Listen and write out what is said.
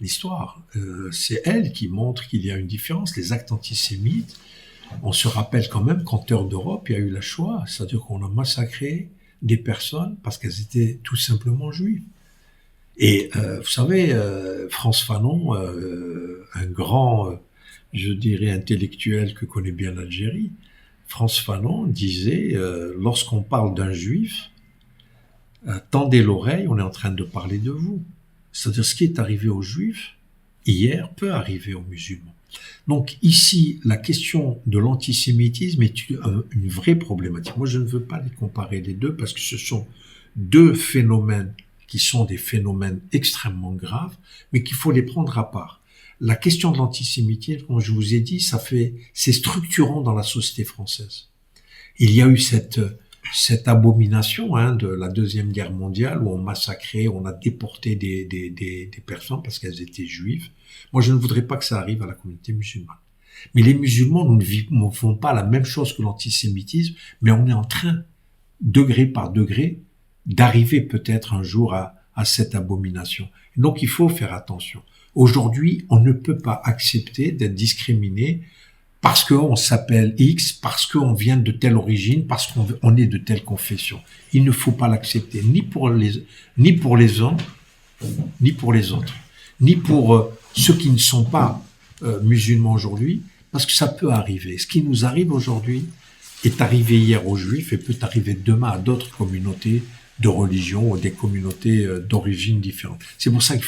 l'histoire. C'est elle qui montre qu'il y a une différence. Les actes antisémites, on se rappelle quand même qu'en terre d'Europe, il y a eu la Shoah, c'est-à-dire qu'on a massacré des personnes parce qu'elles étaient tout simplement juives. Et vous savez, Frantz Fanon, un grand, je dirais, intellectuel que connaît bien l'Algérie, Frantz Fanon disait, lorsqu'on parle d'un juif, tendez l'oreille, on est en train de parler de vous. C'est-à-dire ce qui est arrivé aux juifs hier peut arriver aux musulmans. Donc ici, la question de l'antisémitisme est une vraie problématique. Moi, je ne veux pas les comparer les deux parce que ce sont deux phénomènes qui sont des phénomènes extrêmement graves, mais qu'il faut les prendre à part. La question de l'antisémitisme, comme je vous ai dit, c'est structurant dans la société française. Il y a eu cette abomination de la Deuxième Guerre mondiale où on massacrait, on a déporté des personnes parce qu'elles étaient juives. Moi, je ne voudrais pas que ça arrive à la communauté musulmane. Mais les musulmans, nous ne vivons pas la même chose que l'antisémitisme, mais on est en train, degré par degré, d'arriver peut-être un jour à cette abomination. Donc, il faut faire attention. Aujourd'hui, on ne peut pas accepter d'être discriminé parce qu'on s'appelle X, parce qu'on vient de telle origine, parce qu'on est de telle confession. Il ne faut pas l'accepter, ni pour les uns, ni pour les autres, ni pour ceux qui ne sont pas musulmans aujourd'hui, parce que ça peut arriver. Ce qui nous arrive aujourd'hui est arrivé hier aux Juifs et peut arriver demain à d'autres communautés de religion ou des communautés d'origine différentes. C'est pour ça qu'il faut